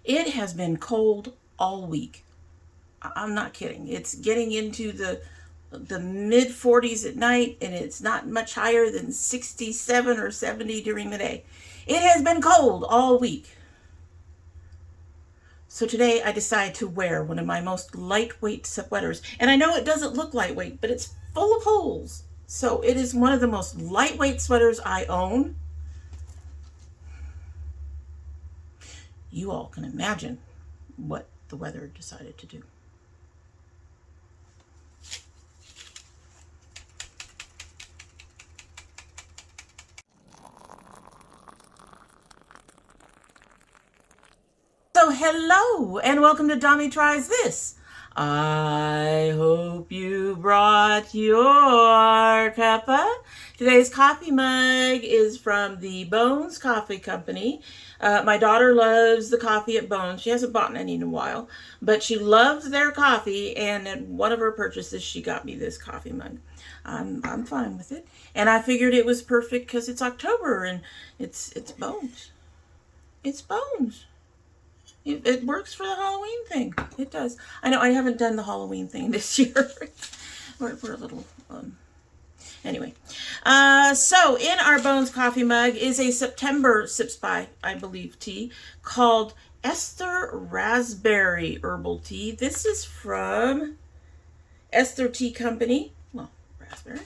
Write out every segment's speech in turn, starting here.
It has been cold all week. I'm not kidding. It's getting into the mid 40s at night, and it's not much higher than 67 or 70 during the day. It has been cold all week. So today I decided to wear one of my most lightweight sweaters. And I know it doesn't look lightweight, but it's full of holes. So it is one of the most lightweight sweaters I own. You all can imagine what the weather decided to do. So hello and welcome to Dommy Tries This. I hope you brought your cuppa. Today's coffee mug is from the Bones Coffee Company. My daughter loves the coffee at Bones. She hasn't bought any in a while, but she loves their coffee, and at one of her purchases she got me this coffee mug. I'm fine with it, and I figured it was perfect because it's October and it's Bones. It's Bones. It works for the Halloween thing. It does. I know I haven't done the Halloween thing this year. we're a little, anyway. So in our Bones coffee mug is a September Sips by, I believe, tea called Esther Raspberry Herbal Tea. This is from Esther Tea Company. Well, raspberry.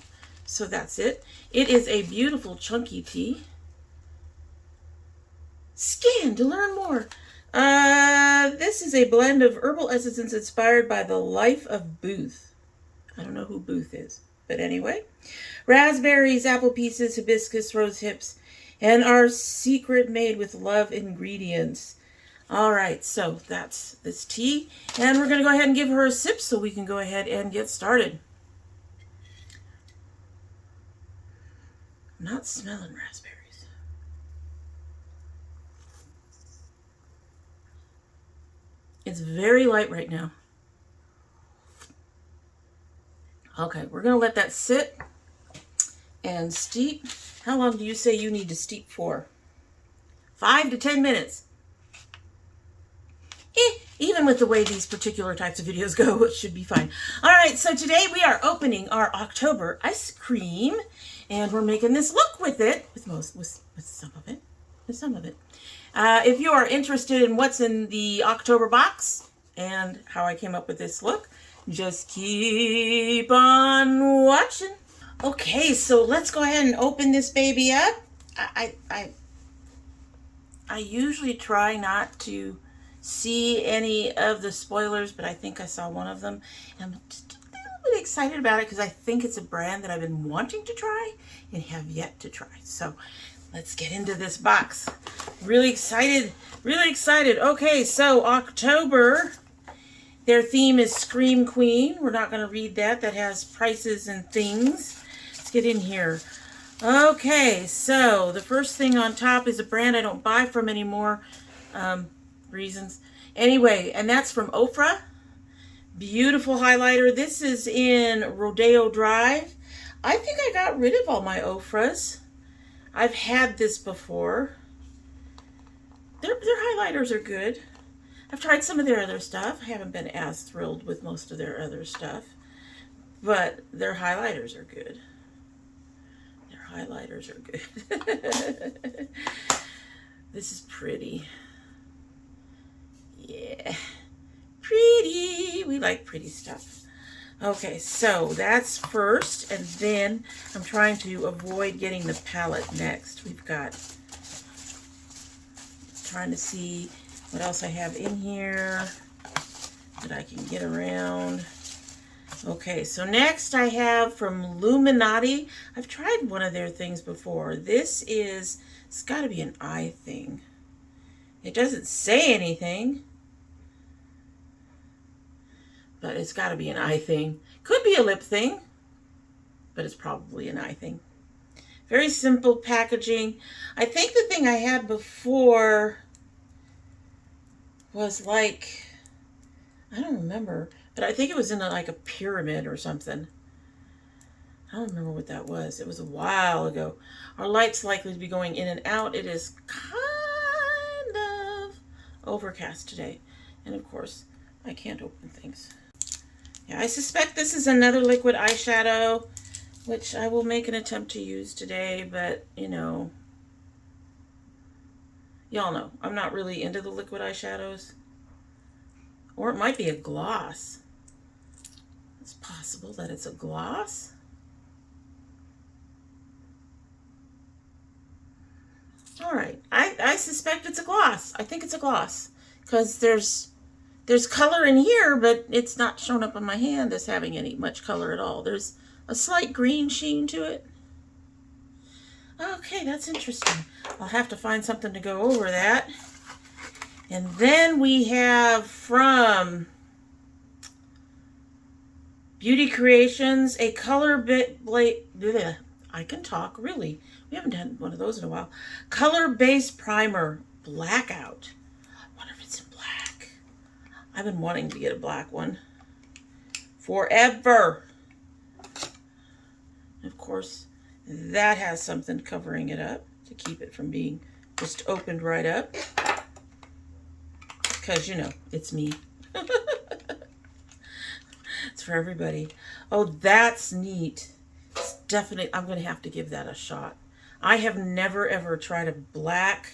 So that's it. It is a beautiful chunky tea. Scan to learn more. This is a blend of herbal essences inspired by the life of Booth. I don't know who Booth is, but anyway. Raspberries, apple pieces, hibiscus, rose hips, and our secret made with love ingredients. All right, so that's this tea, and we're going to go ahead and give her a sip so we can go ahead and get started. I'm not smelling raspberries. It's very light right now. Okay, we're going to let that sit and steep. How long do you say you need to steep for? 5 to 10 minutes. Even with the way these particular types of videos go, it should be fine. All right, so today we are opening our October ice cream, and we're making this look with it, with some of it. If you are interested in what's in the October box and how I came up with this look, just keep on watching. Okay, so let's go ahead and open this baby up. I usually try not to see any of the spoilers, but I think I saw one of them. And I'm just a little bit excited about it because I think it's a brand that I've been wanting to try and have yet to try. So let's get into this box. Really excited, really excited. Okay, so October, their theme is Scream Queen. We're not going to read that. That has prices and things. Let's get in here. Okay, so the first thing on top is a brand I don't buy from anymore. Reasons. Anyway, and that's from Ofra. Beautiful highlighter. This is in Rodeo Drive. I think I got rid of all my Ofras. I've had this before. Their highlighters are good. I've tried some of their other stuff. I haven't been as thrilled with most of their other stuff. But their highlighters are good. Their highlighters are good. This is pretty. Yeah. Pretty. We like pretty stuff. Okay, so that's first, and then I'm trying to avoid getting the palette next. We've got, trying to see what else I have in here that I can get around. Okay, so next I have from Illuminati. I've tried one of their things before. This is, it's got to be an eye thing. It doesn't say anything, but it's got to be an eye thing. Could be a lip thing, but it's probably an eye thing. Very simple packaging. I think the thing I had before was like, I don't remember, but I think it was in like a pyramid or something. I don't remember what that was. It was a while ago. Our light's likely to be going in and out. It is kind of overcast today. And of course, I can't open things. Yeah, I suspect this is another liquid eyeshadow, which I will make an attempt to use today, but you know, y'all know, I'm not really into the liquid eyeshadows. Or it might be a gloss. It's possible that it's a gloss. All right, I suspect it's a gloss. I think it's a gloss because there's color in here, but it's not shown up on my hand as having any much color at all. There's a slight green sheen to it. Okay, that's interesting. I'll have to find something to go over that. And then we have from Beauty Creations a color bit blade. I can talk, really. We haven't done one of those in a while. Color-based primer, blackout. I wonder if it's in black. I've been wanting to get a black one forever. Of course, that has something covering it up to keep it from being just opened right up. Because, you know, it's me. It's for everybody. Oh, that's neat. It's definitely, I'm going to have to give that a shot. I have never ever tried a black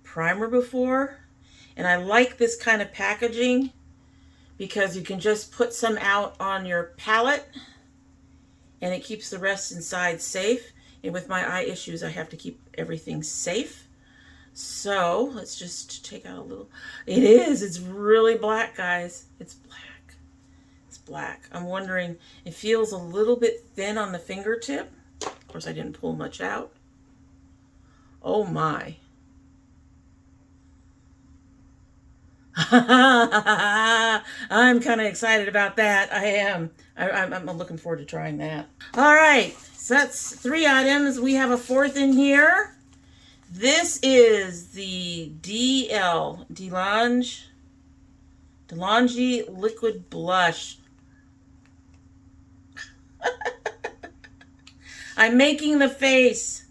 primer before. And I like this kind of packaging because you can just put some out on your palette and it keeps the rest inside safe. And with my eye issues, I have to keep everything safe. So let's just take out a little. It is. It's really black, guys. It's black. It's black. I'm wondering, it feels a little bit thin on the fingertip. Of course, I didn't pull much out. Oh my. I'm kind of excited about that. I am. I'm looking forward to trying that. All right. So that's 3 items. We have a 4th in here. This is the DeLonghi Liquid Blush. I'm making the face.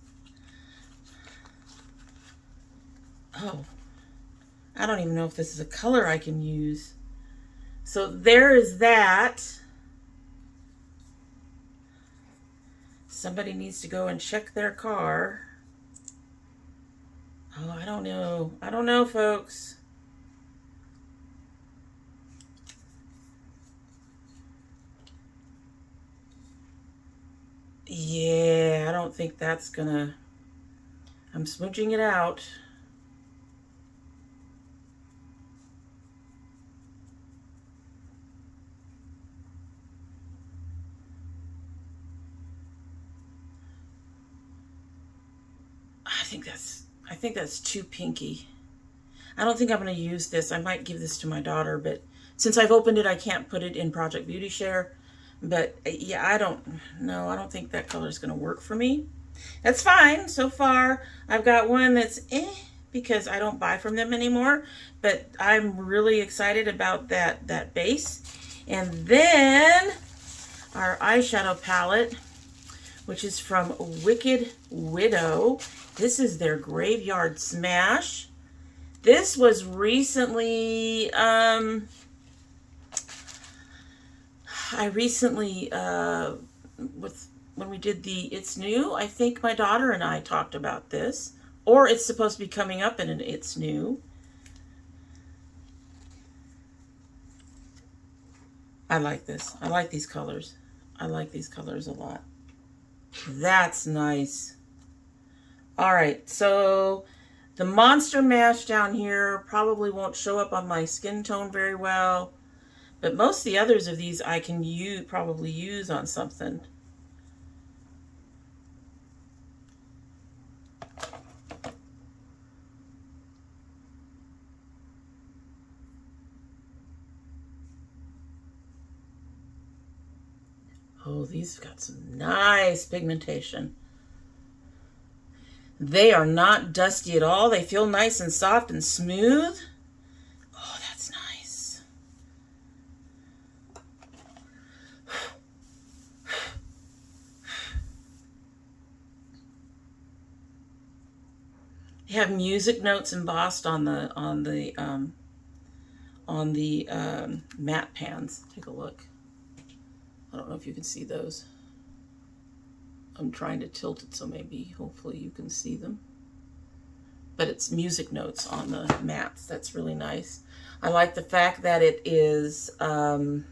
Oh, I don't even know if this is a color I can use. So there is that. Somebody needs to go and check their car. Oh, I don't know. I don't know, folks. Yeah, I don't think that's gonna... I'm smooching it out. I think that's too pinky. I don't think I'm going to use this. I might give this to my daughter, but since I've opened it, I can't put it in Project Beauty Share. But yeah, I don't think that color is going to work for me. That's fine. So far, I've got one that's because I don't buy from them anymore. But I'm really excited about that base. And then our eyeshadow palette, which is from Wicked Widow. This is their Graveyard Smash. This was recently, when we did the It's New, I think my daughter and I talked about this. Or it's supposed to be coming up in an It's New. I like this. I like these colors. I like these colors a lot. That's nice. All right, so the Monster Mash down here probably won't show up on my skin tone very well, but most of the others of these I can probably use on something. Oh, these have got some nice pigmentation. They are not dusty at all. They feel nice and soft and smooth. Oh, that's nice. have music notes embossed on the matte pans. Take a look. I don't know if you can see those. I'm trying to tilt it so maybe, hopefully you can see them. But it's music notes on the mattes. That's really nice. I like the fact that it is 50-50.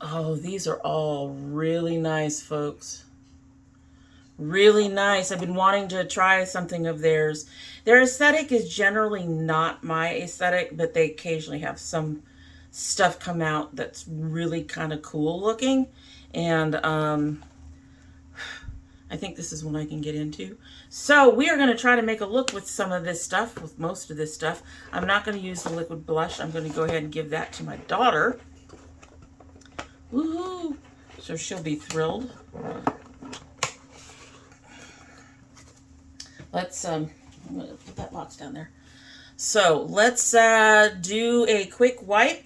Oh, these are all really nice, folks. Really nice. I've been wanting to try something of theirs. Their aesthetic is generally not my aesthetic, but they occasionally have some stuff come out that's really kind of cool looking. And I think this is one I can get into. So we are going to try to make a look with some of this stuff, with most of this stuff. I'm not going to use the liquid blush. I'm going to go ahead and give that to my daughter. Woohoo! So she'll be thrilled. Let's, I'm going to put that box down there. So let's do a quick wipe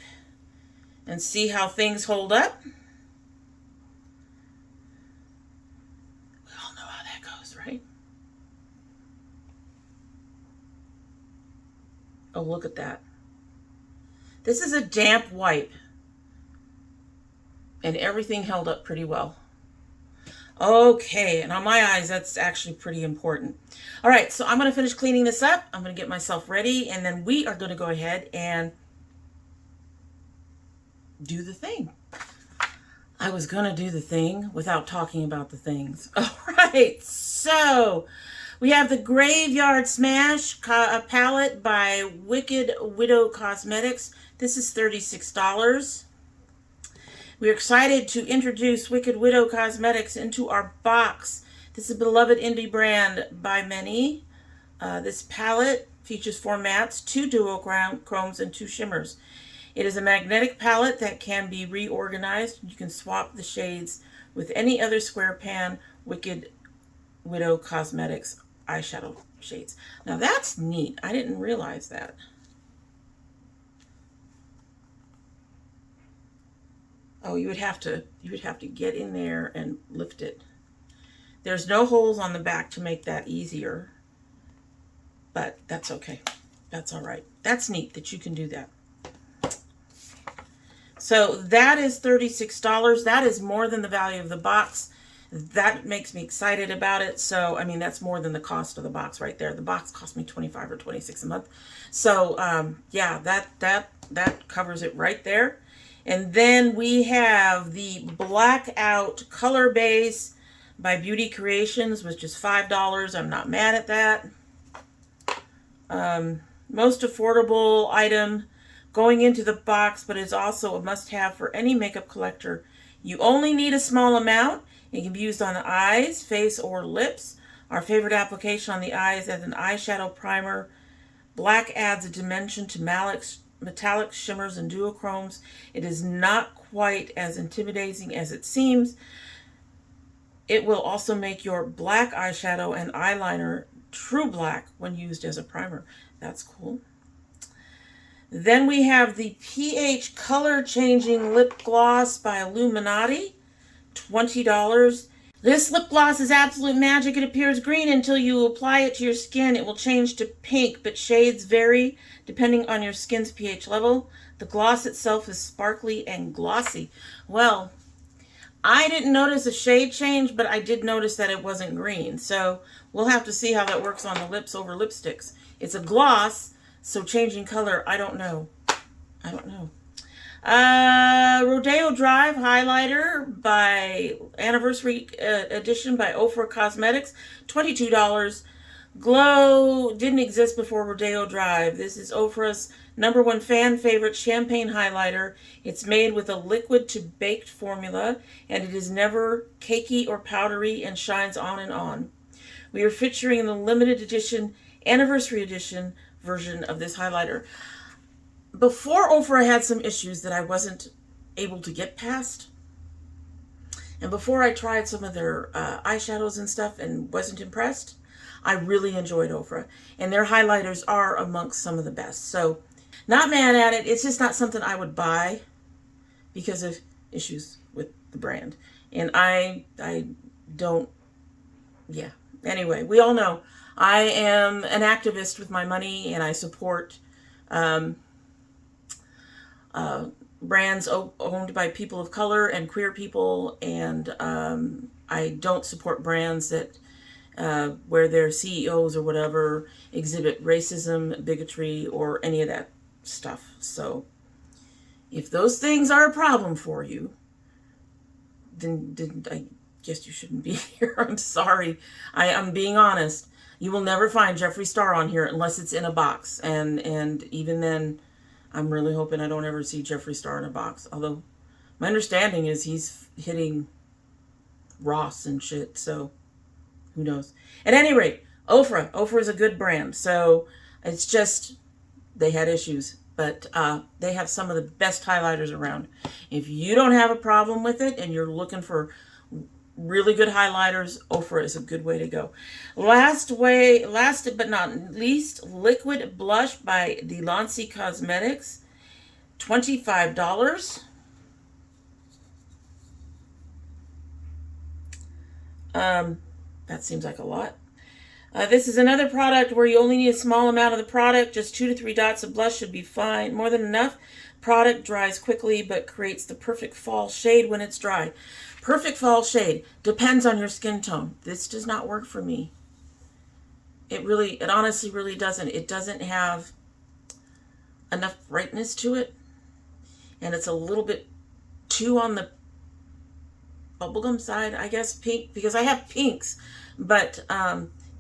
and see how things hold up. We all know how that goes, right? Oh, look at that. This is a damp wipe. And everything held up pretty well. Okay, and on my eyes, that's actually pretty important. All right, so I'm going to finish cleaning this up. I'm going to get myself ready, and then we are going to go ahead and do the thing. I was going to do the thing without talking about the things. All right, so we have the Graveyard Smash palette by Wicked Widow Cosmetics. This is $36. We're excited to introduce Wicked Widow Cosmetics into our box. This is a beloved indie brand by many. This palette features 4 mattes, 2 duochromes, and 2 shimmers. It is a magnetic palette that can be reorganized. You can swap the shades with any other square pan Wicked Widow Cosmetics eyeshadow shades. Now that's neat. I didn't realize that. Oh, you would have to get in there and lift it. There's no holes on the back to make that easier, but that's okay. That's all right. That's neat that you can do that. So that is $36. That is more than the value of the box. That makes me excited about it. So, I mean, that's more than the cost of the box right there. The box cost me $25 or $26 a month. So, yeah, that covers it right there. And then we have the Blackout Color Base by Beauty Creations, which is $5. I'm not mad at that. Most affordable item going into the box, but it's also a must-have for any makeup collector. You only need a small amount. It can be used on the eyes, face, or lips. Our favorite application on the eyes as an eyeshadow primer. Black adds a dimension to metallic shimmers and duochromes. It is not quite as intimidating as it seems. It will also make your black eyeshadow and eyeliner true black when used as a primer. That's cool. Then we have the pH Color Changing Lip Gloss by Illuminati, $20. This lip gloss is absolute magic. It appears green until you apply it to your skin. It will change to pink, but shades vary depending on your skin's pH level. The gloss itself is sparkly and glossy. Well, I didn't notice a shade change, but I did notice that it wasn't green. So we'll have to see how that works on the lips over lipsticks. It's a gloss, so changing color, I don't know. I don't know. Rodeo Drive highlighter by Anniversary Edition by Ofra Cosmetics, $22. Glow didn't exist before Rodeo Drive. This is Ofra's #1 fan favorite champagne highlighter. It's made with a liquid to baked formula, and it is never cakey or powdery and shines on and on. We are featuring the limited edition Anniversary Edition version of this highlighter. Before, Ofra had some issues that I wasn't able to get past. And before I tried some of their eyeshadows and stuff and wasn't impressed, I really enjoyed Ofra. And their highlighters are amongst some of the best. So, not mad at it. It's just not something I would buy because of issues with the brand. And I don't, yeah. Anyway, we all know I am an activist with my money, and I support um, brands owned by people of color and queer people, and I don't support brands that where their CEOs or whatever exhibit racism, bigotry, or any of that stuff. So if those things are a problem for you, then I guess you shouldn't be here. I'm sorry. I'm being honest. You will never find Jeffree Star on here unless it's in a box. And even then, I'm really hoping I don't ever see Jeffree Star in a box. Although my understanding is he's hitting Ross and shit. So who knows? At any rate, Ofra. Ofra is a good brand. So it's just they had issues. But they have some of the best highlighters around. If you don't have a problem with it and you're looking for really good highlighters, Ofra is a good way to go. Last but not least, Liquid Blush by Delancey Cosmetics. $25. That seems like a lot. This is another product where you only need a small amount of the product. Just 2 to 3 dots of blush should be fine. More than enough. Product dries quickly but creates the perfect fall shade when it's dry. Perfect fall shade depends on your skin tone. This does not work for me. It honestly really doesn't. It doesn't have enough brightness to it. And it's a little bit too on the bubblegum side, I guess, pink, because I have pinks. But,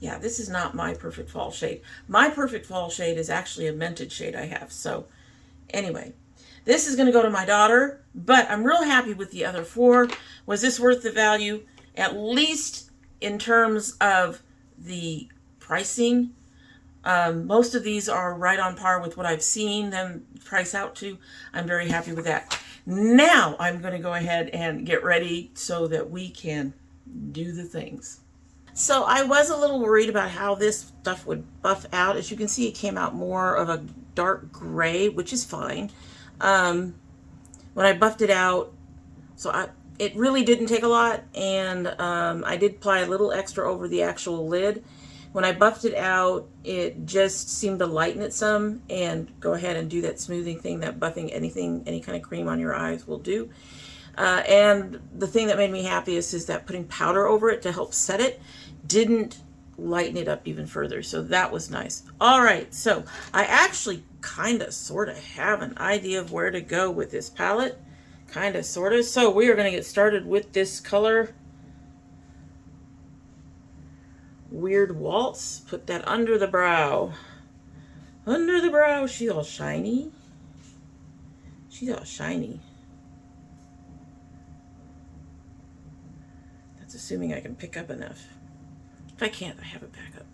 yeah, this is not my perfect fall shade. My perfect fall shade is actually a mented shade I have. So, anyway, this is going to go to my daughter, but I'm real happy with the other 4. Was this worth the value? At least in terms of the pricing. Most of these are right on par with what I've seen them price out to. I'm very happy with that. Now I'm going to go ahead and get ready so that we can do the things. So I was a little worried about how this stuff would buff out. As you can see, it came out more of a dark gray, which is fine. When I buffed it out, it really didn't take a lot, and I did apply a little extra over the actual lid. When I buffed it out, it just seemed to lighten it some, and go ahead and do that smoothing thing that buffing any kind of cream on your eyes will do. And the thing that made me happiest is that putting powder over it to help set it didn't lighten it up even further. So that was nice. All right, so I actually kind of sort of have an idea of where to go with this palette. Kind of, sort of. So we are going to get started with this color, Weird Waltz. Put that under the brow. Under the brow. She's all shiny. She's all shiny. That's assuming I can pick up enough. If I can't, I have a backup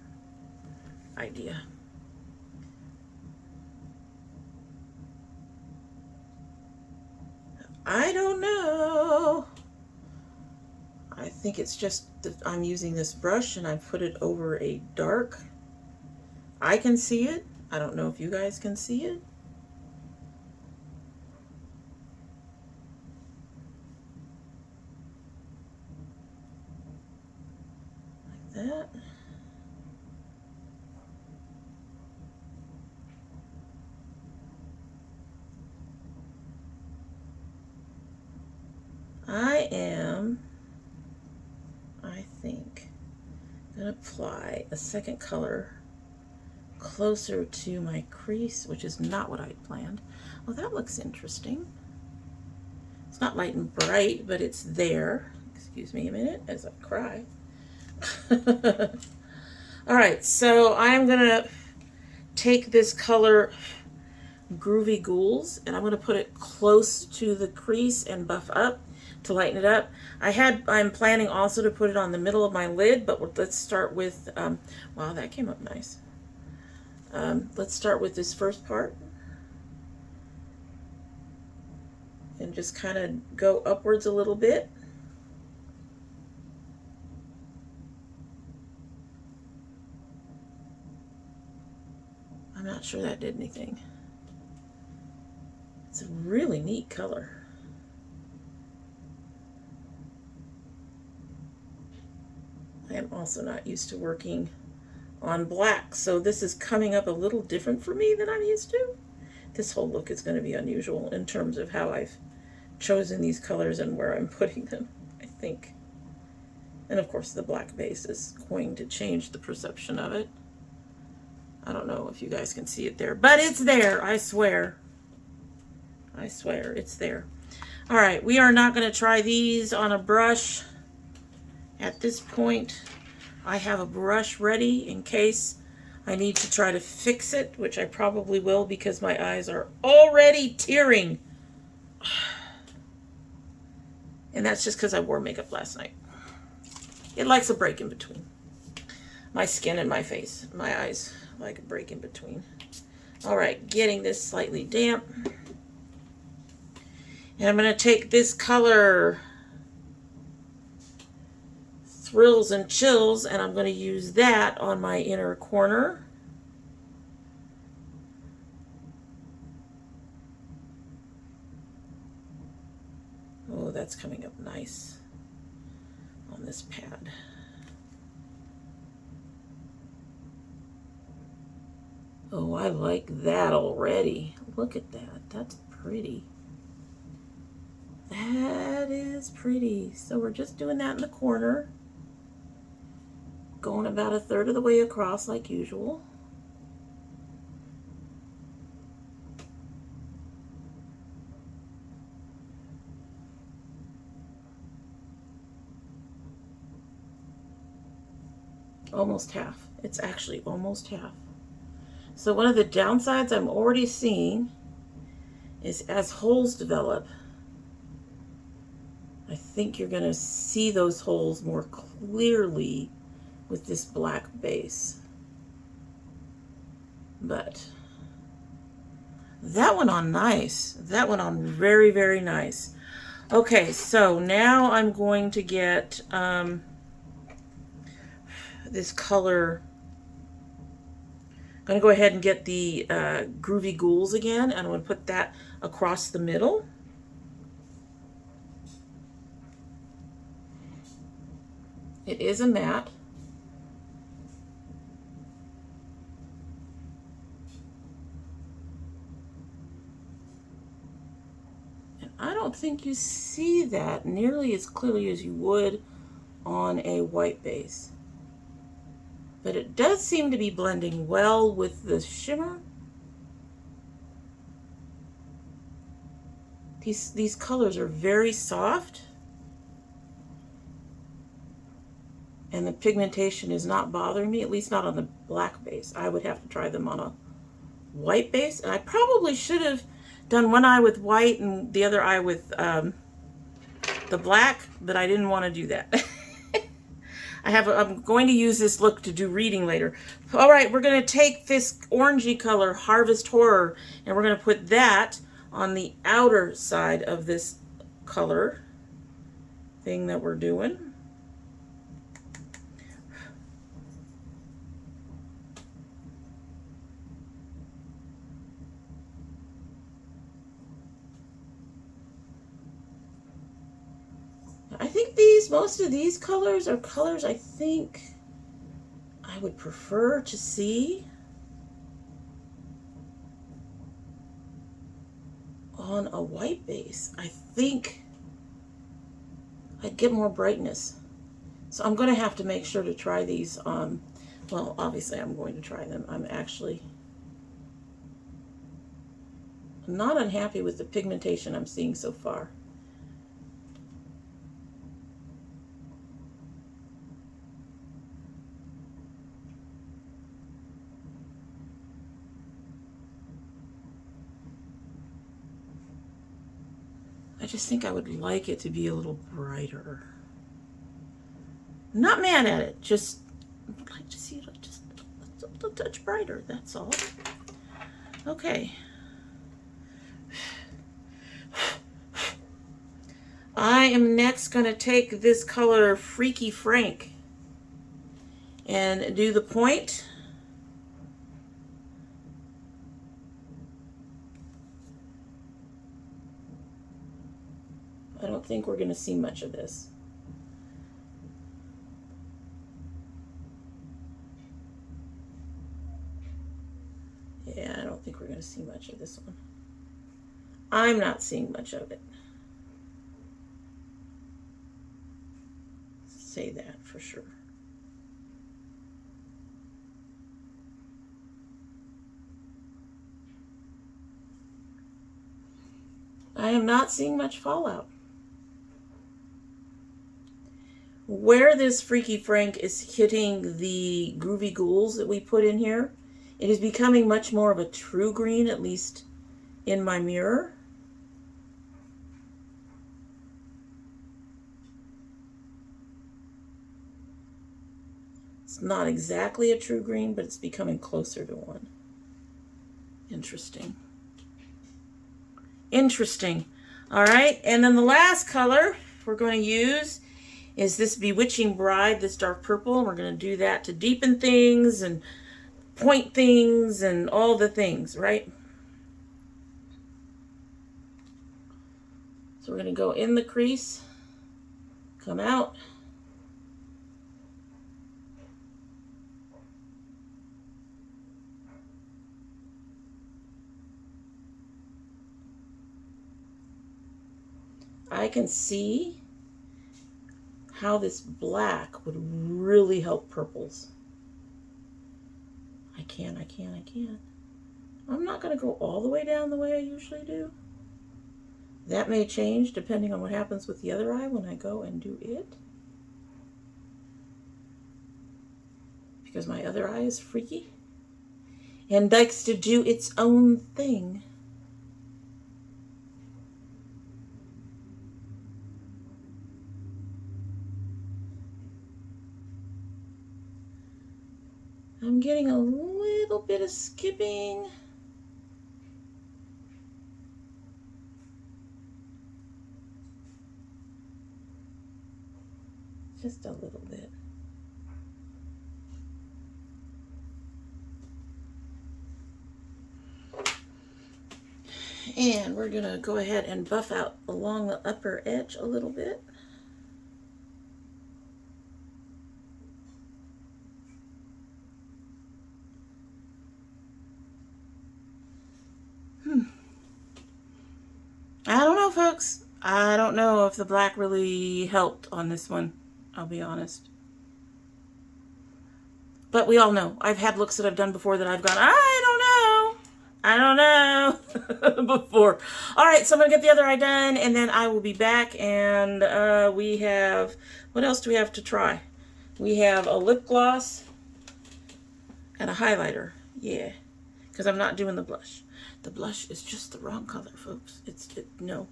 idea. I don't know. I think it's just that I'm using this brush and I put it over a dark. I can see it. I don't know if you guys can see it. Like that. I think, going to apply a second color closer to my crease, which is not what I'd planned. Well, that looks interesting. It's not light and bright, but it's there. Excuse me a minute as I cry. All right, so I'm going to take this color Groovy Ghouls, and I'm going to put it close to the crease and buff up to lighten it up. I'm planning also to put it on the middle of my lid, but let's start with, wow, that came up nice. Let's start with this first part. And just kind of go upwards a little bit. I'm not sure that did anything. It's a really neat color. I am also not used to working on black, so this is coming up a little different for me than I'm used to. This whole look is going to be unusual in terms of how I've chosen these colors and where I'm putting them, I think. And of course the black base is going to change the perception of it. I don't know if you guys can see it there, but it's there, I swear. I swear, it's there. All right, we are not going to try these on a brush at this point. I have a brush ready in case I need to try to fix it, which I probably will because my eyes are already tearing. And that's just because I wore makeup last night. It likes a break in between. My skin and my face, my eyes like a break in between. All right, getting this slightly damp. And I'm going to take this color, Thrills and Chills, and I'm going to use that on my inner corner. Oh, that's coming up nice on this pad. Oh, I like that already. Look at that. That's pretty. That is pretty. So we're just doing that in the corner. Going about a third of the way across like usual. Almost half. It's actually almost half. So one of the downsides I'm already seeing is as holes develop, I think you're going to see those holes more clearly with this black base. But that went on nice. That went on very, very nice. Okay, so now I'm going to get this color. I'm going to go ahead and get the Groovy Ghouls again, and I'm going to put that across the middle. It is a matte. And I don't think you see that nearly as clearly as you would on a white base. But it does seem to be blending well with the shimmer. These colors are very soft. And the pigmentation is not bothering me, at least not on the black base. I would have to try them on a white base. And I probably should have done one eye with white and the other eye with the black, but I didn't want to do that. I'm going to use this look to do reading later. All right, we're going to take this orangey color, Harvest Horror, and we're going to put that on the outer side of this color thing that we're doing. I think most of these colors are colors I think I would prefer to see on a white base. I think I'd get more brightness. So I'm going to have to make sure to try these on, well, obviously I'm going to try them. I'm not unhappy with the pigmentation I'm seeing so far. I just think I would like it to be a little brighter. Not mad at it, just would like to see it just a touch brighter, that's all. Okay. I am next going to take this color Freaky Frank and do the point. I don't think we're going to see much of this. think we're going to see much of this one. I'm not seeing much of it. Say that for sure. I am not seeing much fallout. Where this Freaky Frank is hitting the Groovy Ghouls that we put in here, it is becoming much more of a true green, at least in my mirror. It's not exactly a true green, but it's becoming closer to one. Interesting. Interesting. All right, and then the last color we're going to use is this Bewitching Bride, this dark purple. We're going to do that to deepen things and point things and all the things, right? So we're going to go in the crease, come out. I can see how this black would really help purples. I can. I'm not going to go all the way down the way I usually do. That may change depending on what happens with the other eye when I go and do it. Because my other eye is freaky and likes to do its own thing. I'm getting a little bit of skipping. Just a little bit. And we're gonna go ahead and buff out along the upper edge a little bit. I don't know, folks. I don't know if the black really helped on this one. I'll be honest. But we all know. I've had looks that I've done before that I've gone, I don't know before. All right, so I'm going to get the other eye done, and then I will be back, and we have, what else do we have to try? We have a lip gloss and a highlighter. Yeah, because I'm not doing the blush. The blush is just the wrong color, folks. No.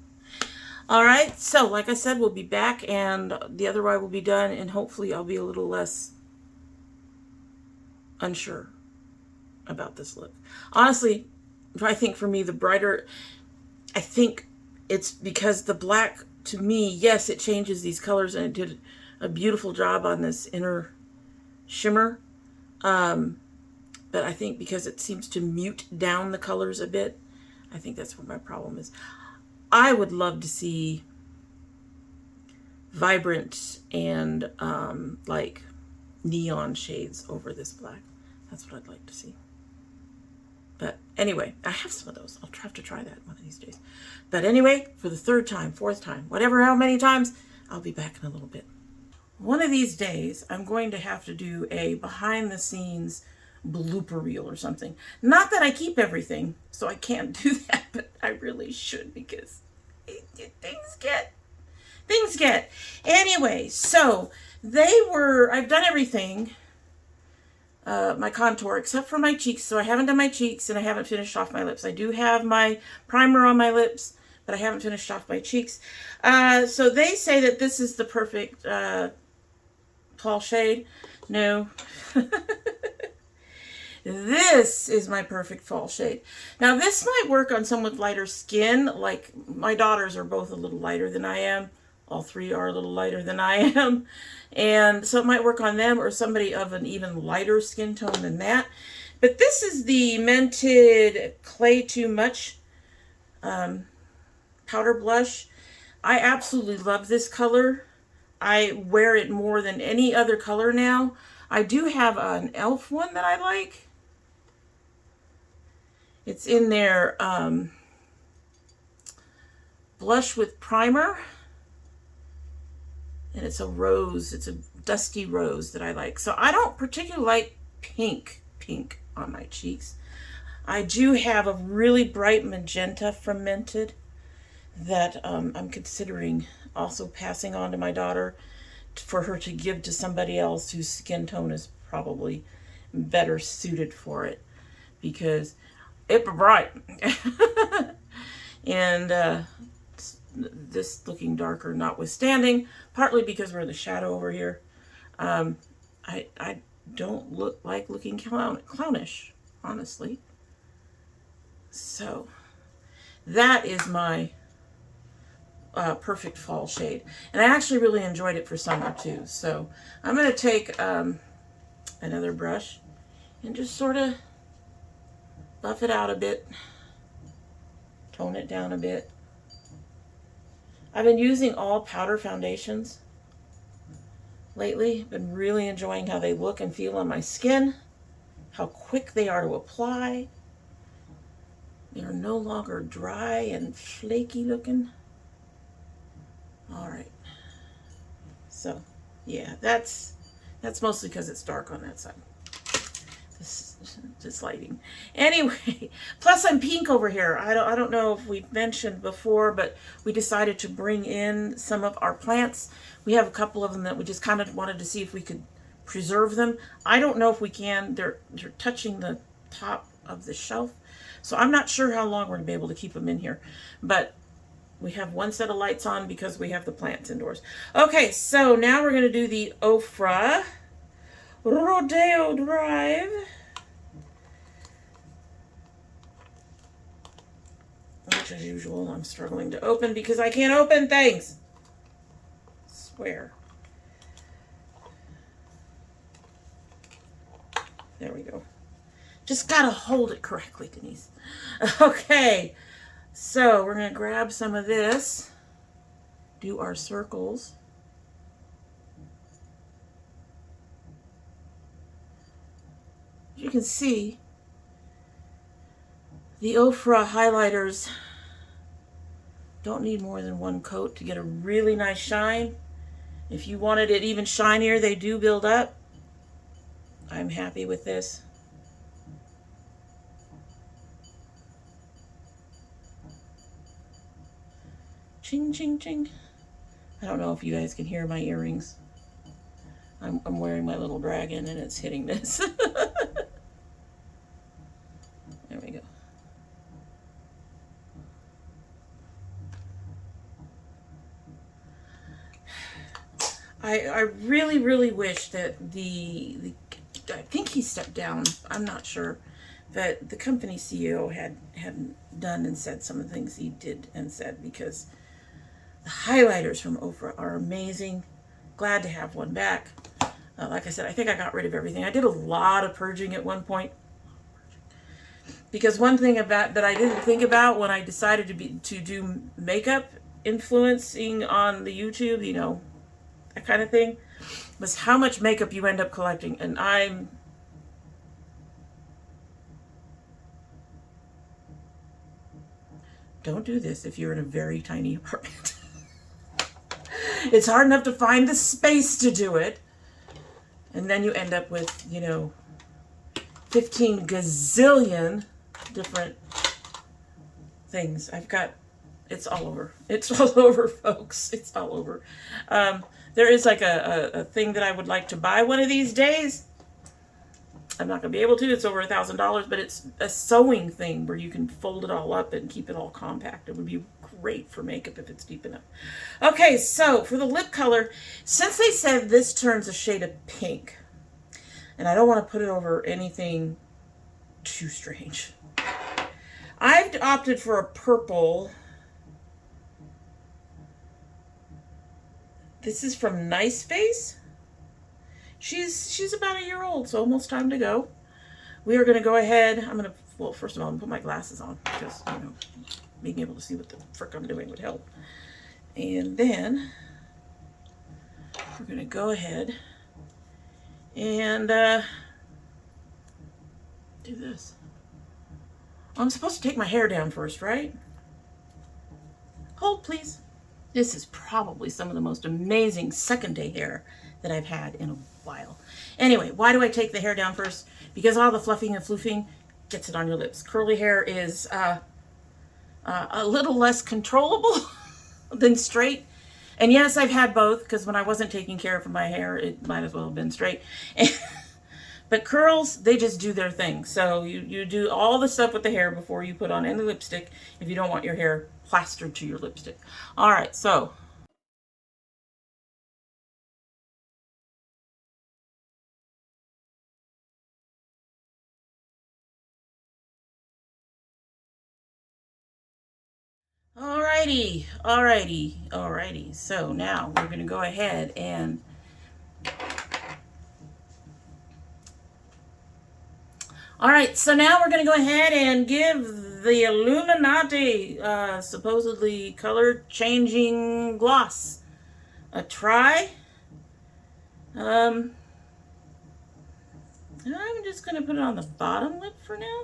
All right, so like I said, we'll be back, and the other eye will be done, and hopefully I'll be a little less unsure about this look. Honestly, I think for me, the brighter, I think it's because the black, to me, yes, it changes these colors, and it did a beautiful job on this inner shimmer. But I think because it seems to mute down the colors a bit, I think that's where my problem is. I would love to see vibrant and like neon shades over this black. That's what I'd like to see. But anyway, I have some of those. I'll have to try that one of these days. But anyway, for the third time, fourth time, whatever, how many times, I'll be back in a little bit. One of these days, I'm going to have to do a behind the scenes blooper reel or something. Not that I keep everything, so I can't do that, but I really should, because things get. Anyway, so I've done everything, my contour, except for my cheeks. So I haven't done my cheeks, and I haven't finished off my lips. I do have my primer on my lips, but I haven't finished off my cheeks. So they say that this is the perfect fall shade. No. This is my perfect fall shade. Now, this might work on someone with lighter skin. Like, my daughters are both a little lighter than I am. All three are a little lighter than I am. And so it might work on them, or somebody of an even lighter skin tone than that. But this is the Mented Clay Too Much powder blush. I absolutely love this color. I wear it more than any other color now. I do have an e.l.f. one that I like. It's in their blush with primer. And it's a rose. It's a dusty rose that I like. So I don't particularly like pink on my cheeks. I do have a really bright magenta from Mented that I'm considering also passing on to my daughter for her to give to somebody else whose skin tone is probably better suited for it, because it's bright. And this looking darker notwithstanding, partly because we're in the shadow over here, I don't look like looking clownish, honestly. So that is my perfect fall shade. And I actually really enjoyed it for summer too. So I'm going to take another brush and just sort of buff it out a bit, tone it down a bit. I've been using all powder foundations lately. Been really enjoying how they look and feel on my skin, how quick they are to apply. They are no longer dry and flaky looking. All right. So, yeah, that's mostly because it's dark on that side. This lighting. Anyway, plus I'm pink over here. I don't know if we've mentioned before, but we decided to bring in some of our plants. We have a couple of them that we just kind of wanted to see if we could preserve them. I don't know if we can. They're touching the top of the shelf, so I'm not sure how long we're going to be able to keep them in here. But we have one set of lights on because we have the plants indoors. Okay, so now we're going to do the Ofra Rodeo Drive. Which, as usual, I'm struggling to open because I can't open things. Swear. There we go. Just gotta hold it correctly, Denise. Okay, so we're gonna grab some of this, do our circles. As you can see, the Ofra highlighters don't need more than one coat to get a really nice shine. If you wanted it even shinier, they do build up. I'm happy with this. Ching, ching, ching. I don't know if you guys can hear my earrings. I'm wearing my little dragon and it's hitting this. There we go. I really, really wish that I think he stepped down, I'm not sure, that the company CEO had done and said some of the things he did and said, because the highlighters from Ofra are amazing. Glad to have one back. Like I said, I think I got rid of everything. I did a lot of purging at one point, because one thing about that I didn't think about when I decided to do makeup influencing on the YouTube, you know, that kind of thing, was how much makeup you end up collecting. And don't do this if you're in a very tiny apartment. It's hard enough to find the space to do it, and then you end up with, you know, 15 gazillion different things. It's all over. It's all over, folks. It's all over. There is like a thing that I would like to buy one of these days. I'm not going to be able to. It's over $1,000, but it's a sewing thing where you can fold it all up and keep it all compact. It would be great for makeup if it's deep enough. Okay, so for the lip color, since they said this turns a shade of pink, and I don't want to put it over anything too strange, I've opted for a purple. This is from Nice Face. She's about a year old, so almost time to go. We are going to go ahead. Well, first of all, I'm going to put my glasses on because, you know, being able to see what the frick I'm doing would help. And then we're going to go ahead and do this. I'm supposed to take my hair down first, right? Hold, please. This is probably some of the most amazing second day hair that I've had in a while. Anyway, why do I take the hair down first? Because all the fluffing and floofing gets it on your lips. Curly hair is a little less controllable than straight. And yes, I've had both, because when I wasn't taking care of my hair, it might as well have been straight. But curls, they just do their thing. So you do all the stuff with the hair before you put on any lipstick if you don't want your hair plastered to your lipstick. All right, so. Alrighty, alrighty, alrighty. So now we're going to go ahead and alright, so now we're going to go ahead and give the Illuminati supposedly color changing gloss a try. I'm just going to put it on the bottom lip for now.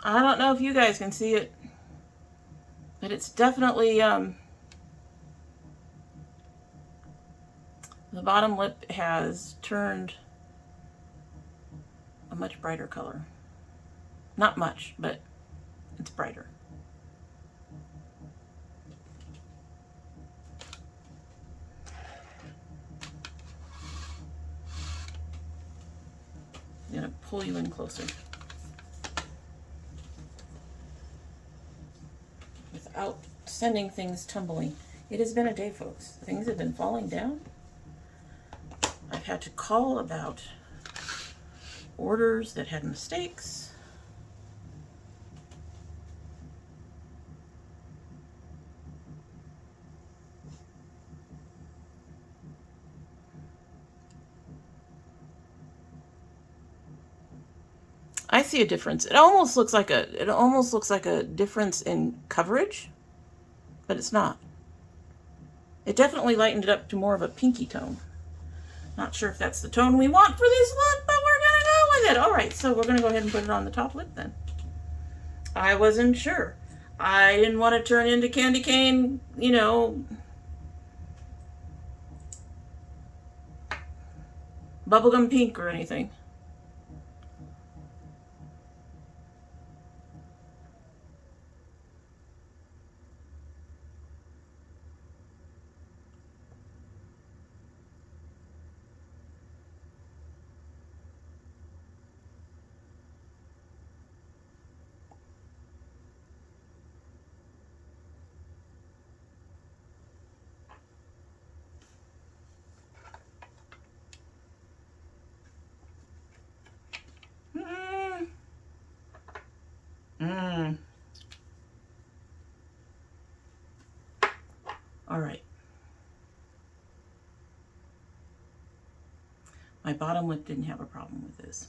I don't know if you guys can see it, but it's definitely, the bottom lip has turned a much brighter color. Not much, but it's brighter. I'm going to pull you in closer. Without sending things tumbling. It has been a day, folks. Things have been falling down. I've had to call about orders that had mistakes. I see a difference. It almost looks like a difference in coverage, but it's not. It definitely lightened it up to more of a pinky tone. Not sure if that's the tone we want for this look, but we're gonna go with it. All right, so we're gonna go ahead and put it on the top lip then. I wasn't sure. I didn't want to turn into candy cane, you know, bubblegum pink or anything. All right. My bottom lip didn't have a problem with this.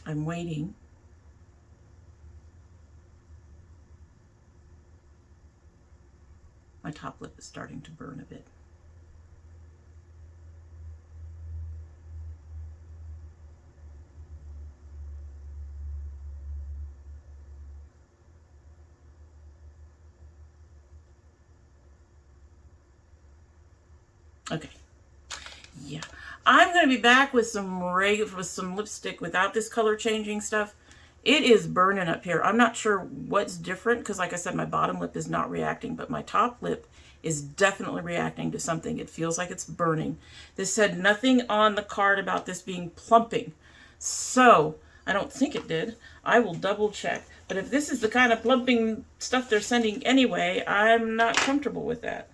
I'm waiting. My top lip is starting to burn a bit. Okay. Yeah. I'm going to be back with some lipstick without this color changing stuff. It is burning up here. I'm not sure what's different because, like I said, my bottom lip is not reacting, but my top lip is definitely reacting to something. It feels like it's burning. This said nothing on the card about this being plumping. So I don't think it did. I will double check. But if this is the kind of plumping stuff they're sending anyway, I'm not comfortable with that.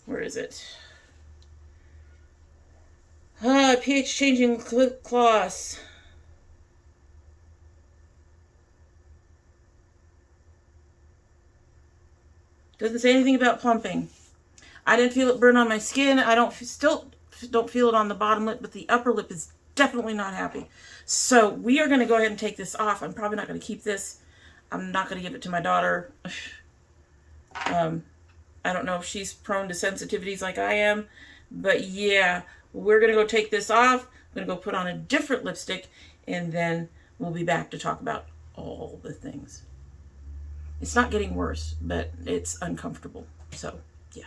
Where is it? pH changing lip gloss. Doesn't say anything about plumping. I didn't feel it burn on my skin. I still don't feel it on the bottom lip, but the upper lip is definitely not happy. So we are going to go ahead and take this off. I'm probably not going to keep this. I'm not going to give it to my daughter. I don't know if she's prone to sensitivities like I am, but yeah, we're going to go take this off. I'm going to go put on a different lipstick, and then we'll be back to talk about all the things. It's not getting worse, but it's uncomfortable. So, yeah.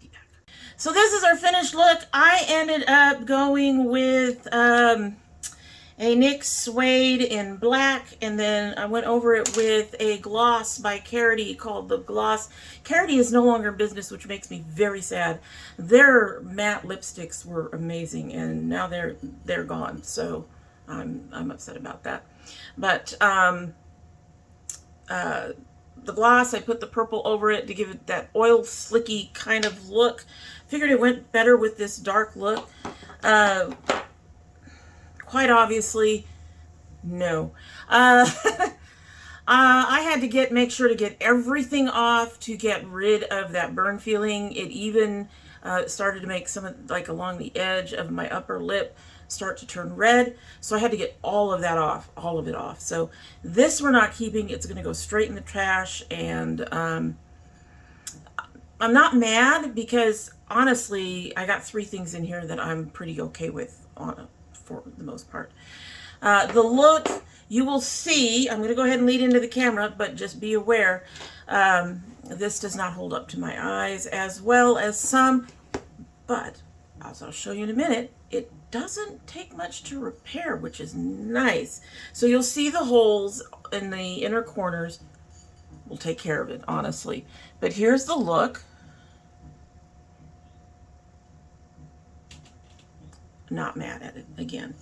Be back. So this is our finished look. I ended up going with a NYX Suede in black, and then I went over it with a gloss by Carity called the Gloss. Carity is no longer in business, which makes me very sad. Their matte lipsticks were amazing, and now they're gone. So I'm upset about that. But the gloss, I put the purple over it to give it that oil slicky kind of look. Figured it went better with this dark look. Quite obviously, no. I had to make sure to get everything off to get rid of that burn feeling. It even started to make some of, like along the edge of my upper lip, start to turn red. So I had to get all of that off, all of it off. So this we're not keeping. It's going to go straight in the trash. And I'm not mad because honestly, I got 3 things in here that I'm pretty okay with for the most part. The look, you will see, I'm going to go ahead and lead into the camera, but just be aware, this does not hold up to my eyes as well as some, but as I'll show you in a minute, it doesn't take much to repair, which is nice. So you'll see the holes in the inner corners. We'll take care of it, honestly. But here's the look. Not mad at it again.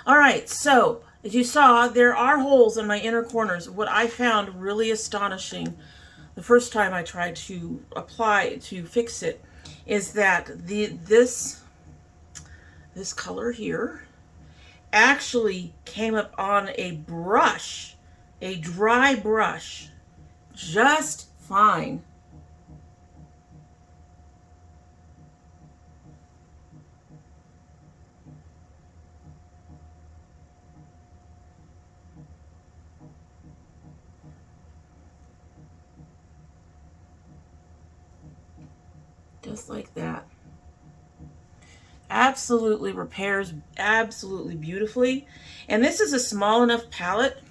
All right, so as you saw, there are holes in my inner corners. What I found really astonishing the first time I tried to fix it is that this color here actually came up on a brush, a dry brush, just fine. Just like that. Absolutely repairs absolutely beautifully. And this is a small enough palette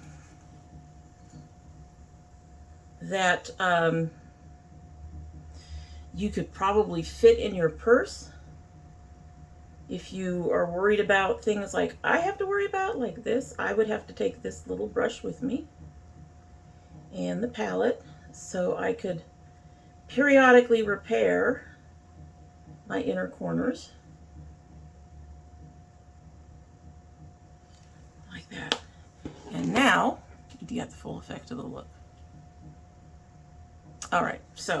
that you could probably fit in your purse if you are worried about things like I have to worry about, like this. I would have to take this little brush with me and the palette so I could periodically repair my inner corners like that. And now you get the full effect of the look. All right, so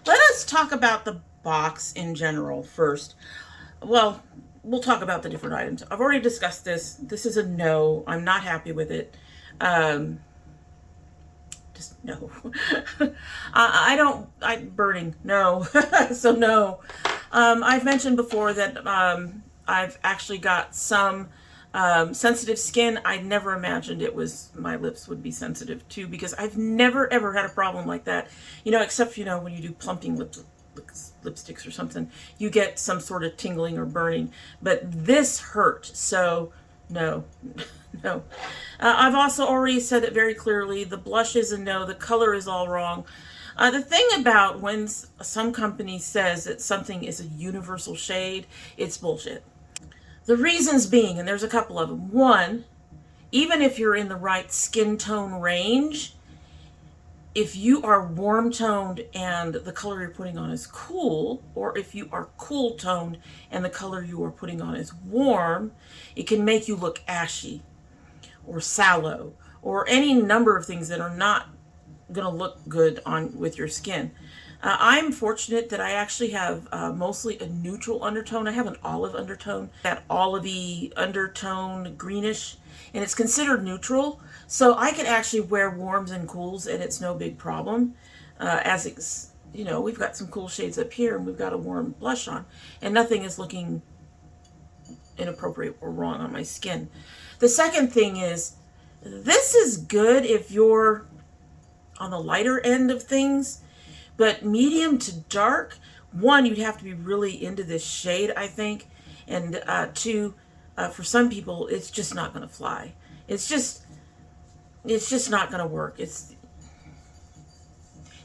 let us talk about the box in general first. Well, we'll talk about the different items. I've already discussed this. This is a no. I'm not happy with it. Just no. Burning, no. So no. I've mentioned before that I've actually got some sensitive skin. I never imagined my lips would be sensitive to, because I've never ever had a problem like that. You know, except, you know, when you do plumping lipsticks or something, you get some sort of tingling or burning. But this hurt, so no. No. I've also already said it very clearly. The blush is a no. The color is all wrong. The thing about when some company says that something is a universal shade, it's bullshit. The reasons being, and there's a couple of them. One, even if you're in the right skin tone range, if you are warm toned and the color you're putting on is cool, or if you are cool toned and the color you are putting on is warm, it can make you look ashy or sallow or any number of things that are not going to look good with your skin. I'm fortunate that I actually have mostly a neutral undertone. I have an olive undertone, that olivey undertone, greenish, and it's considered neutral. So I can actually wear warms and cools, and it's no big problem. As it's, you know, we've got some cool shades up here, and we've got a warm blush on, and nothing is looking inappropriate or wrong on my skin. The second thing is, this is good if you're on the lighter end of things. But medium to dark, one, you'd have to be really into this shade, I think. And two, for some people, it's just not going to fly. It's just not going to work. It's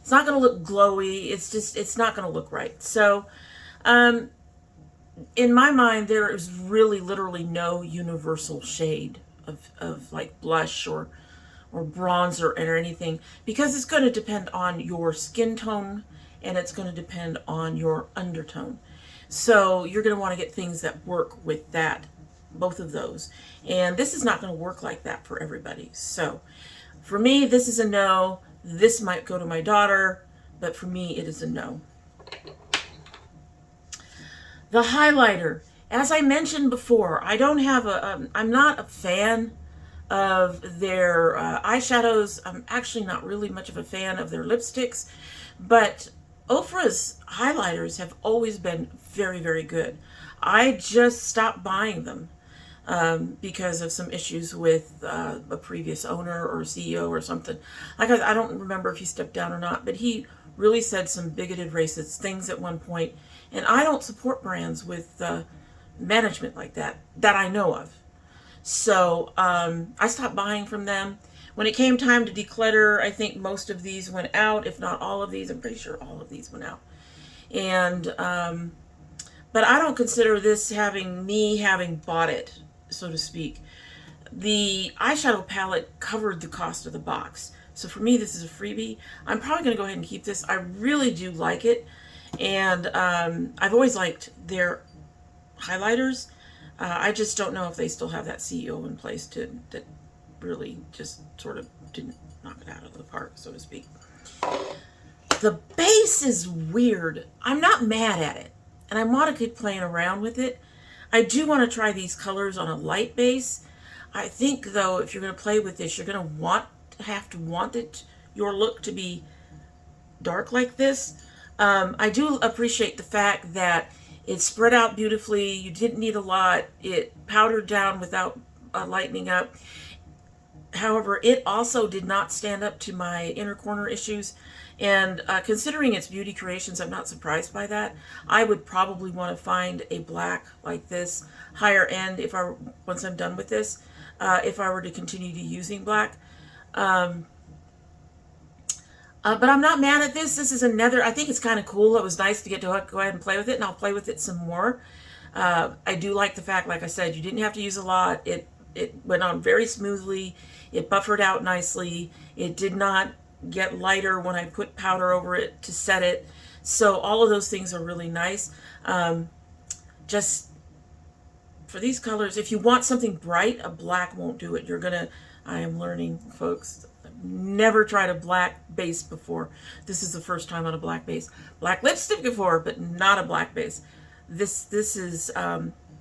not going to look glowy. It's not going to look right. So, in my mind, there is really literally no universal shade of like blush or bronzer or anything, because it's going to depend on your skin tone and it's going to depend on your undertone. So you're going to want to get things that work with that, both of those. And this is not going to work like that for everybody. So for me, this is a no. This might go to my daughter, but for me, it is a no. The highlighter. As I mentioned before, I don't have I'm not a fan of their eyeshadows. I'm actually not really much of a fan of their lipsticks, but Ofra's highlighters have always been very, very good. I just stopped buying them because of some issues with a previous owner or CEO or something. Like, I don't remember if he stepped down or not, but he really said some bigoted, racist things at one point, and I don't support brands with management like that I know of. So I stopped buying from them. When it came time to declutter, I think most of these went out, if not all of these. I'm pretty sure all of these went out. And but I don't consider this having bought it, so to speak. The eyeshadow palette covered the cost of the box. So for me, this is a freebie. I'm probably going to go ahead and keep this. I really do like it. And I've always liked their highlighters. I just don't know if they still have that CEO in place that really just sort of didn't knock it out of the park, so to speak. The base is weird. I'm not mad at it, and I want to keep playing around with it. I do want to try these colors on a light base. I think, though, if you're going to play with this, you're going to have to want your look to be dark like this. I do appreciate the fact that it spread out beautifully. You didn't need a lot. It powdered down without lightening up. However, it also did not stand up to my inner corner issues. And considering it's Beauty Creations, I'm not surprised by that. I would probably want to find a black like this, higher end, once I'm done with this, if I were to continue to using black. But I'm not mad at this. This is another, I think it's kind of cool. It was nice to get to go ahead and play with it, and I'll play with it some more. I do like the fact, like I said, you didn't have to use a lot. It went on very smoothly. It buffered out nicely. It did not get lighter when I put powder over it to set it. So all of those things are really nice. Just for these colors, if you want something bright, a black won't do it. I am learning, folks. Never tried a black base before. This is the first time on a black base. Black lipstick before, but not a black base. This is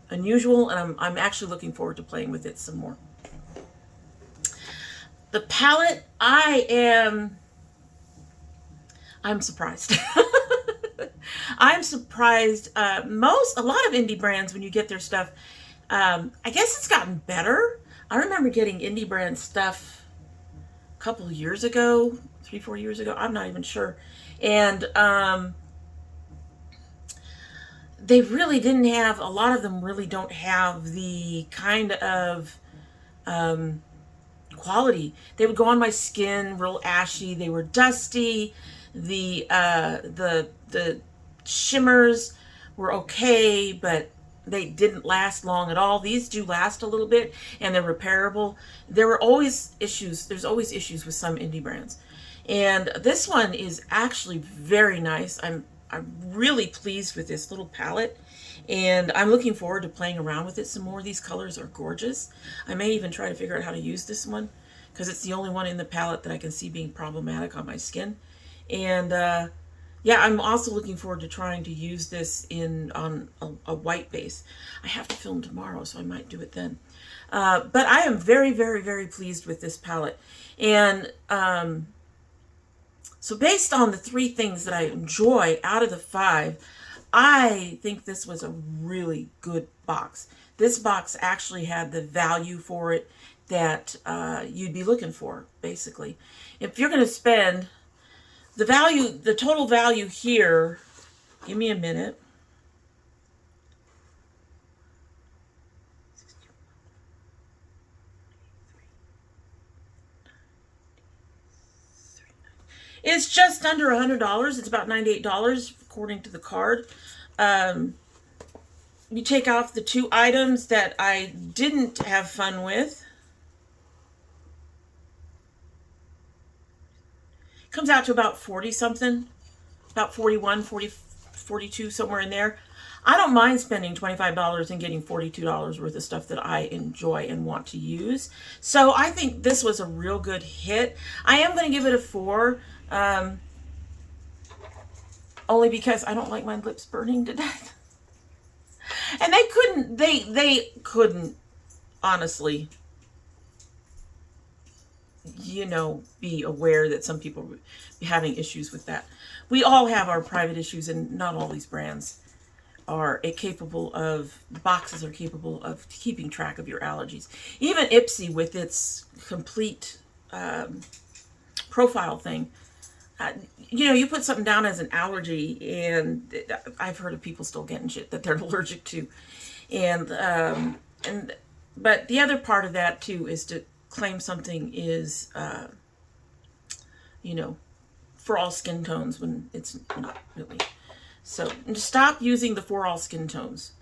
unusual, and I'm actually looking forward to playing with it some more. The palette, I'm surprised. I'm surprised. A lot of indie brands, when you get their stuff, I guess it's gotten better. I remember getting indie brand stuff couple of years ago, 3-4 years ago, I'm not even sure, and they really didn't have, a lot of them really don't have the kind of quality. They would go on my skin real ashy, they were dusty, the shimmers were okay, but they didn't last long at all. These do last a little bit, and they're repairable. There's always issues with some indie brands. And this one is actually very nice. I'm really pleased with this little palette, and I'm looking forward to playing around with it some more. These colors are gorgeous. I may even try to figure out how to use this one, because it's the only one in the palette that I can see being problematic on my skin. And Yeah, I'm also looking forward to trying to use this on a white base. I have to film tomorrow, so I might do it then. But I am very, very, very pleased with this palette. And so based on the 3 things that I enjoy out of the 5, I think this was a really good box. This box actually had the value for it that you'd be looking for, basically. If you're going to spend the value, the total value here, give me a minute. It's just under $100. It's about $98 according to the card. You take off the 2 items that I didn't have fun with. Comes out to about 40 something, about 41, 40, 42, somewhere in there. I don't mind spending $25 and getting $42 worth of stuff that I enjoy and want to use. So I think this was a real good hit. I am going to give it a 4, only because I don't like my lips burning to death. And they couldn't honestly, be aware that some people would be having issues with that. We all have our private issues, and not all these brands are capable of, the boxes are capable of keeping track of your allergies. Even Ipsy with its complete profile thing, you put something down as an allergy, and I've heard of people still getting shit that they're allergic to. But the other part of that too is to claim something is, for all skin tones when it's not really. So stop using the for all skin tones.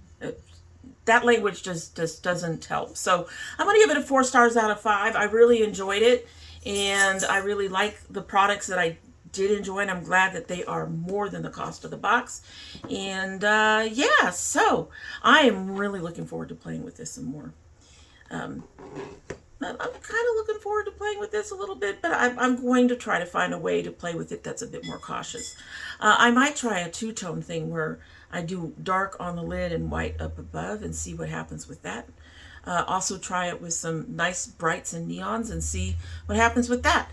That language just doesn't help. So I'm going to give it a 4 stars out of 5. I really enjoyed it, and I really like the products that I did enjoy, and I'm glad that they are more than the cost of the box. And yeah, so I am really looking forward to playing with this some more. I'm kind of looking forward to playing with this a little bit, but I'm going to try to find a way to play with it that's a bit more cautious. I might try a 2-tone thing where I do dark on the lid and white up above and see what happens with that. Also try it with some nice brights and neons and see what happens with that.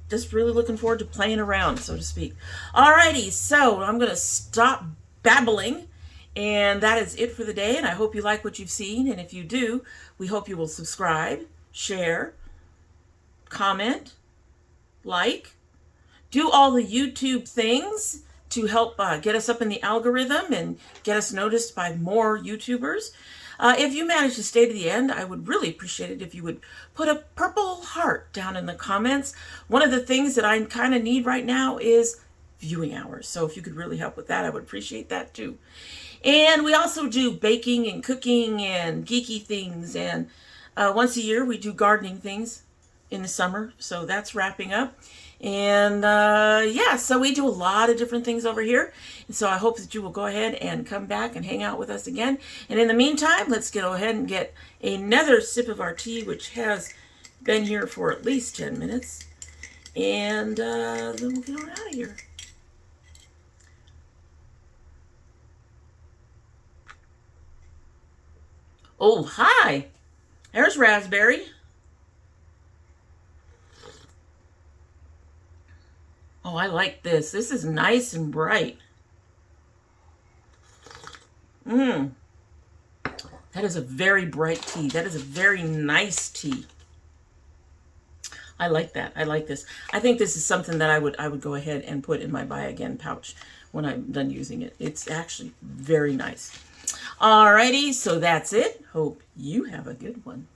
Just really looking forward to playing around, so to speak. Alrighty, so I'm going to stop babbling. And that is it for the day, and I hope you like what you've seen, and if you do, we hope you will subscribe, share, comment, like, do all the YouTube things to help get us up in the algorithm and get us noticed by more YouTubers. If you manage to stay to the end, I would really appreciate it if you would put a purple heart down in the comments. One of the things that I kind of need right now is viewing hours, so if you could really help with that, I would appreciate that too. And we also do baking and cooking and geeky things. And once a year we do gardening things in the summer. So that's wrapping up. And yeah, so we do a lot of different things over here. And so I hope that you will go ahead and come back and hang out with us again. And in the meantime, let's go ahead and get another sip of our tea, which has been here for at least 10 minutes. And then we'll get on out of here. Oh, hi. There's raspberry. Oh, I like this. This is nice and bright. That is a very bright tea. That is a very nice tea. I like that. I like this. I think this is something that I would go ahead and put in my buy again pouch when I'm done using it. It's actually very nice. Alrighty, so that's it. Hope you have a good one.